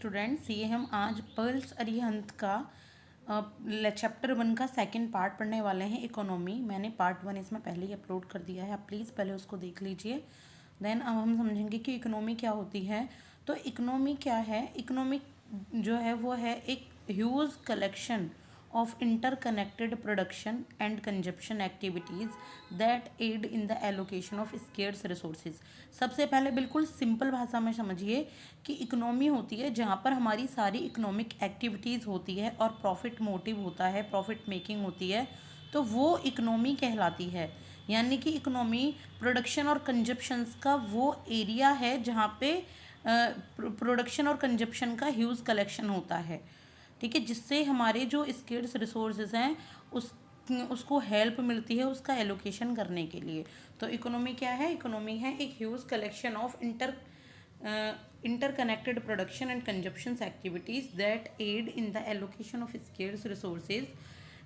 Students, ये हम आज पर्ल्स अरिहंत का चैप्टर 1 का सेकंड पार्ट पढ़ने वाले हैं, इकोनॉमी। मैंने पार्ट 1 इसमें पहले ही अपलोड कर दिया है, आप प्लीज़ पहले उसको देख लीजिए। देन अब हम समझेंगे कि इकोनॉमी क्या होती है। तो इकोनॉमी क्या है? इकोनॉमी जो है वो है एक huge collection of interconnected production and consumption activities that aid in the allocation of scarce resources। सबसे पहले बिल्कुल सिंपल भाषा में समझिए कि इकोनॉमी होती है जहाँ पर हमारी सारी इकोनॉमिक एक्टिविटीज़ होती है और प्रॉफिट मोटिव होता है, प्रॉफिट मेकिंग होती है, तो वो इकोनॉमी कहलाती है। यानी कि इकोनॉमी प्रोडक्शन और कंजप्शंस का वो एरिया है जहाँ पे प्रोडक्शन और कंजप्शन का ह्यूज कलेक्शन होता है, ठीक है, जिससे हमारे जो स्किल्स रिसोर्सेज हैं उसको हेल्प मिलती है उसका एलोकेशन करने के लिए। तो इकोनॉमी क्या है? इकोनॉमी है एक huge collection of interconnected production and consumption activities that aid in the allocation of scarce resources।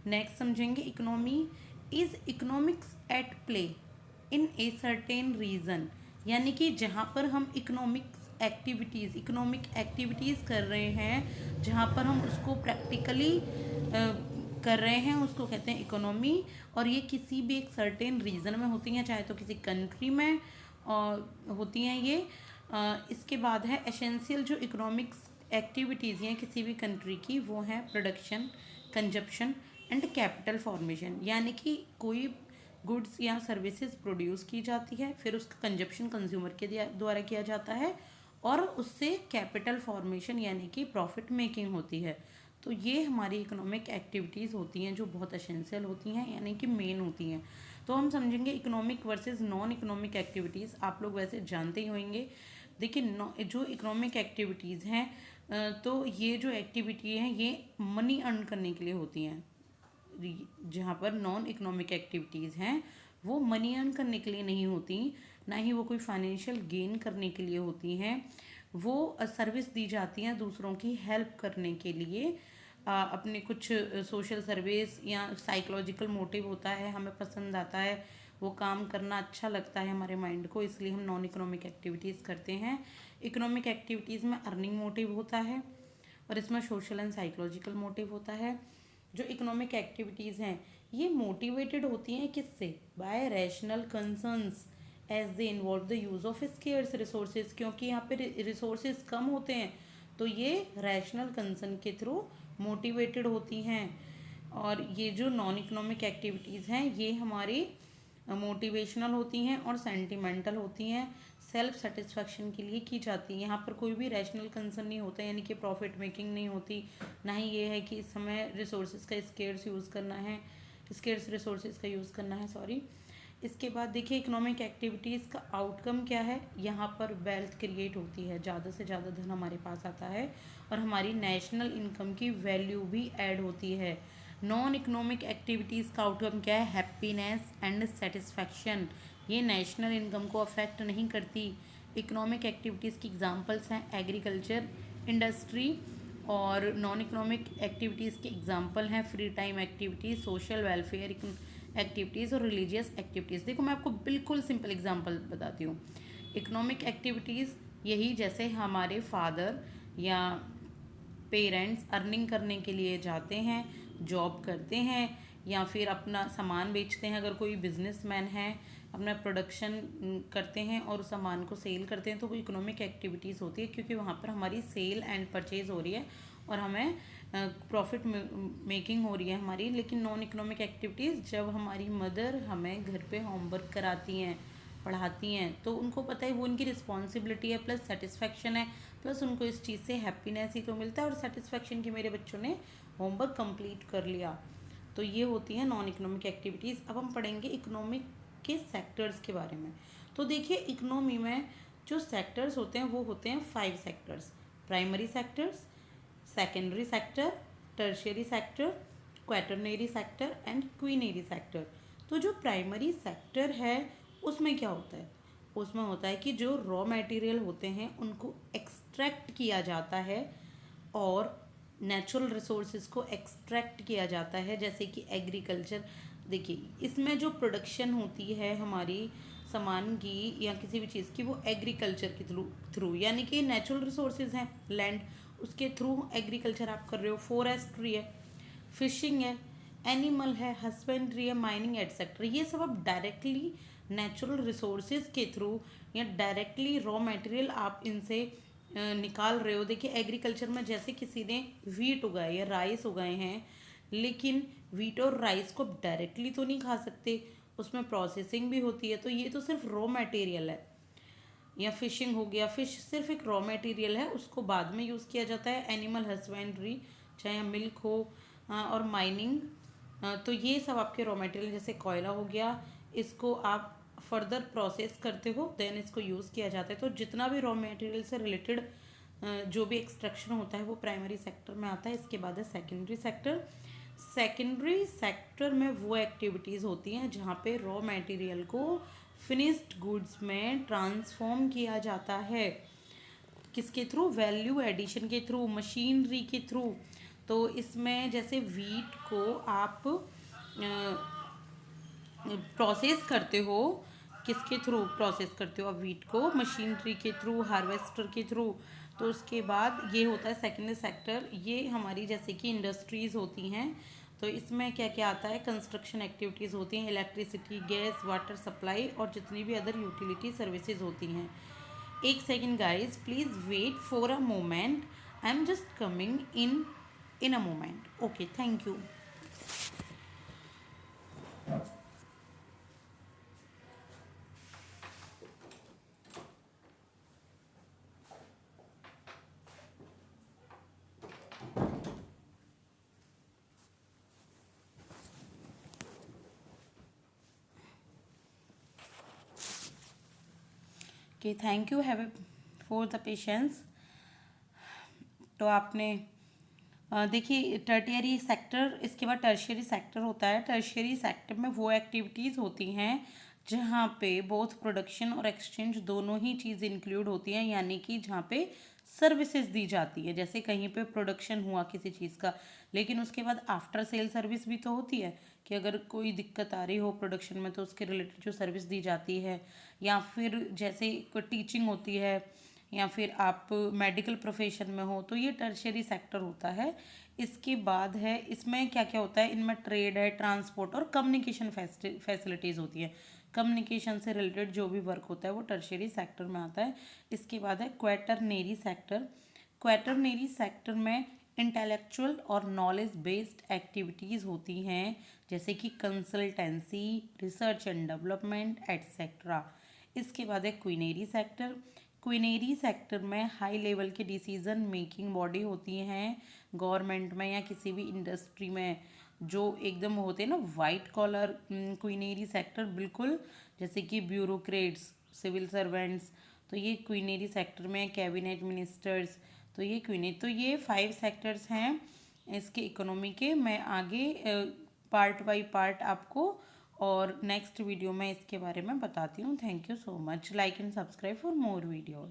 Next समझेंगे economy is economics at play in a certain region. यानी कि जहाँ पर हम इकोनॉमिक एक्टिविटीज़ कर रहे हैं, जहाँ पर हम उसको प्रैक्टिकली कर रहे हैं, उसको कहते हैं इकोनॉमी। और ये किसी भी एक सर्टेन रीजन में होती हैं, चाहे तो किसी कंट्री में होती हैं ये। इसके बाद है एसेंशियल जो इकोनॉमिक्स एक्टिविटीज़ हैं किसी भी कंट्री की, वो हैं production, consumption and capital formation. यानी कि कोई गुड्स या सर्विसेज प्रोड्यूस की जाती है, फिर उसका कंजप्शन कंज्यूमर के द्वारा किया जाता है और उससे कैपिटल फॉर्मेशन यानी कि प्रॉफिट मेकिंग होती है। तो ये हमारी इकोनॉमिक एक्टिविटीज़ होती हैं जो बहुत एसेंशियल होती हैं, यानी कि मेन होती हैं। तो हम समझेंगे economic versus non economic activities. आप लोग वैसे जानते ही होंगे। देखिए, जो इकोनॉमिक एक्टिविटीज़ हैं तो ये जो एक्टिविटी हैं ये मनी अर्न करने के लिए होती हैं, जहाँ पर नॉन इकोनॉमिक एक्टिविटीज़ हैं वो मनी अर्न करने के लिए नहीं होती, ना ही वो कोई फाइनेंशियल गेन करने के लिए होती हैं। वो सर्विस दी जाती हैं दूसरों की हेल्प करने के लिए, अपने कुछ सोशल सर्विस या साइकोलॉजिकल मोटिव होता है, हमें पसंद आता है वो काम करना, अच्छा लगता है हमारे माइंड को, इसलिए हम नॉन इकोनॉमिक एक्टिविटीज़ करते हैं। इकोनॉमिक एक्टिविटीज़ में अर्निंग मोटिव होता है और इसमें सोशल एंड साइकोलॉजिकल मोटिव होता है। जो इकोनॉमिक एक्टिविटीज़ हैं ये मोटिवेटेड होती हैं किससे? By rational concerns as they involve the use of scarce resources. क्योंकि यहाँ पे रिसोर्सेज कम होते हैं तो ये रैशनल कंसर्न के थ्रू मोटिवेटेड होती हैं। और ये जो नॉन इकोनॉमिक एक्टिविटीज़ हैं ये हमारी मोटिवेशनल होती हैं और सेंटिमेंटल होती हैं, सेल्फ सेटिस्फैक्शन के लिए की जाती है। यहाँ पर कोई भी रैशनल कंसर्न नहीं होता, यानी कि प्रॉफिट मेकिंग नहीं होती, ना ही ये है कि इस समय रिसोर्सेज का स्केर्स यूज़ करना है, स्केर्स रिसोर्सेज का यूज़ करना है, सॉरी। इसके बाद देखिए इकोनॉमिक एक्टिविटीज़ का आउटकम क्या है? यहाँ पर वेल्थ क्रिएट होती है, ज़्यादा से ज़्यादा धन हमारे पास आता है और हमारी नेशनल इनकम की वैल्यू भी ऐड होती है। नॉन इकोनॉमिक एक्टिविटीज़ का आउटकम क्या है? Happiness and satisfaction. ये नेशनल इनकम को अफेक्ट नहीं करती। इकोनॉमिक एक्टिविटीज़ की एग्जांपल्स हैं एग्रीकल्चर, इंडस्ट्री। और नॉन इकोनॉमिक एक्टिविटीज़ के एग्जांपल हैं free time activities, social welfare activities और रिलीजियस एक्टिविटीज़। देखो मैं आपको बिल्कुल सिंपल एग्जांपल बताती हूँ। इकोनॉमिक एक्टिविटीज़ यही, जैसे हमारे फादर या पेरेंट्स अर्निंग करने के लिए जाते हैं, जॉब करते हैं या फिर अपना सामान बेचते हैं। अगर कोई बिजनेसमैन है, अपना प्रोडक्शन करते हैं और उस सामान को सेल करते हैं, तो वो इकोनॉमिक एक्टिविटीज़ होती है, क्योंकि वहाँ पर हमारी सेल एंड परचेज़ हो रही है और हमें प्रॉफिट मेकिंग हो रही है हमारी। लेकिन नॉन इकोनॉमिक एक्टिविटीज़, जब हमारी मदर हमें घर पे होमवर्क कराती हैं, पढ़ाती हैं, तो उनको पता है वो उनकी रिस्पॉन्सिबिलिटी है, प्लस सेटिस्फैक्शन है, प्लस उनको इस चीज़ से हैप्पीनेस ही तो मिलता है और सेटिस्फैक्शन कि मेरे बच्चों ने होमवर्क कंप्लीट कर लिया। तो ये होती हैं नॉन इकोनॉमिक एक्टिविटीज़। अब हम पढ़ेंगे इकोनॉमिक के सेक्टर्स के बारे में। तो देखिए इकोनॉमी में जो सेक्टर्स होते हैं वो होते हैं 5 sectors: primary sectors, secondary sector, tertiary sector, quaternary sector and quinary sector. तो जो प्राइमरी सेक्टर है उसमें क्या होता है? उसमें होता है कि जो रॉ मटेरियल होते हैं उनको एक्सट्रैक्ट किया जाता है और नेचुरल रिसोर्सेज को एक्सट्रैक्ट किया जाता है, जैसे कि एग्रीकल्चर। देखिए इसमें जो प्रोडक्शन होती है हमारी सामान की या किसी भी चीज़ की, वो एग्रीकल्चर के थ्रू यानी कि नेचुरल रिसोर्सेज हैं, लैंड, उसके थ्रू एग्रीकल्चर आप कर रहे हो, फॉरेस्ट्री है, फिशिंग है, एनिमल है, हस्बेंड्री है, माइनिंग एटसेट्रा। ये सब आप डायरेक्टली नेचुरल रिसोर्सेज के थ्रू या डायरेक्टली रॉ मटेरियल आप इनसे निकाल रहे हो। देखिए एग्रीकल्चर में जैसे किसी ने वीट उगाए या राइस उगाए हैं, लेकिन वीट और राइस को डायरेक्टली तो नहीं खा सकते, उसमें प्रोसेसिंग भी होती है, तो ये तो सिर्फ रॉ मटेरियल है। या फिशिंग हो गया, फिश सिर्फ एक रॉ मटेरियल है, उसको बाद में यूज़ किया जाता है। एनिमल हस्बेंड्री चाहे मिल्क हो, और माइनिंग, तो ये सब आपके रॉ मटेरियल। जैसे कोयला हो गया, इसको आप फर्दर प्रोसेस करते हो, देन इसको यूज़ किया जाता है। तो जितना भी रॉ मटेरियल से रिलेटेड जो भी एक्सट्रैक्शन होता है वो प्राइमरी सेक्टर में आता है। इसके बाद है सेकेंडरी सेक्टर। सेकेंडरी सेक्टर में वो एक्टिविटीज़ होती हैं जहाँ पे रॉ मटेरियल को फिनिश्ड गुड्स में ट्रांसफॉर्म किया जाता है। किसके थ्रू? वैल्यू एडिशन के थ्रू, मशीनरी के थ्रू। तो इसमें जैसे वीट को आप प्रोसेस करते हो, किसके थ्रू प्रोसेस करते हो आप वीट को? मशीनरी के थ्रू, हार्वेस्टर के थ्रू। तो उसके बाद ये होता है सेकेंडरी सेक्टर। ये हमारी जैसे कि इंडस्ट्रीज़ होती हैं, तो इसमें क्या क्या आता है? कंस्ट्रक्शन एक्टिविटीज़ होती हैं, इलेक्ट्रिसिटी, गैस, वाटर सप्लाई और जितनी भी अदर यूटिलिटी सर्विसेज होती हैं। एक second guys, please wait for a moment, I am just coming in a moment. Okay, thank you. Okay, thank you have for the patience. तो आपने देखिए tertiary sector, इसके बाद टर्शियरी सेक्टर होता है। टर्शियरी सेक्टर में वो एक्टिविटीज़ होती हैं जहाँ पे बोथ प्रोडक्शन और एक्सचेंज दोनों ही चीज़ इंक्लूड होती हैं, यानी कि जहाँ पे सर्विसेज दी जाती है। जैसे कहीं पे प्रोडक्शन हुआ किसी चीज़ का, लेकिन उसके बाद आफ्टर सेल सर्विस भी तो होती है कि अगर कोई दिक्कत आ रही हो प्रोडक्शन में तो उसके रिलेटेड जो सर्विस दी जाती है। या फिर जैसे कोई टीचिंग होती है, या फिर आप मेडिकल प्रोफेशन में हो, तो ये टर्शियरी सेक्टर होता है। इसके बाद है, इसमें क्या क्या होता है? इनमें ट्रेड है, ट्रांसपोर्ट और कम्युनिकेशन फैसिलिटीज़ होती है। कम्युनिकेशन से रिलेटेड जो भी वर्क होता है वो टर्शियरी सेक्टर में आता है। इसके बाद है क्वेटरनेरी सेक्टर। क्वेटरनेरी सेक्टर में इंटेलेक्चुअल और नॉलेज बेस्ड एक्टिविटीज़ होती हैं, जैसे कि consultancy, research and development etcetera. इसके बाद है क्विनेरी सेक्टर। क्विनेरी सेक्टर में हाई लेवल के डिसीजन मेकिंग बॉडी होती हैं गवर्नमेंट में या किसी भी इंडस्ट्री में, जो एकदम होते हैं ना वाइट कॉलर। क्विनेरी सेक्टर बिल्कुल, जैसे कि ब्यूरोक्रेट्स, सिविल सर्वेंट्स, तो ये क्विनेरी सेक्टर में, कैबिनेट मिनिस्टर्स, तो ये क्विनेरी। तो ये 5 सेक्टर्स हैं इसके इकोनॉमी के। मैं आगे पार्ट बाय पार्ट आपको और नेक्स्ट वीडियो में इसके बारे में बताती हूँ। Thank you so much. Like and subscribe for more videos.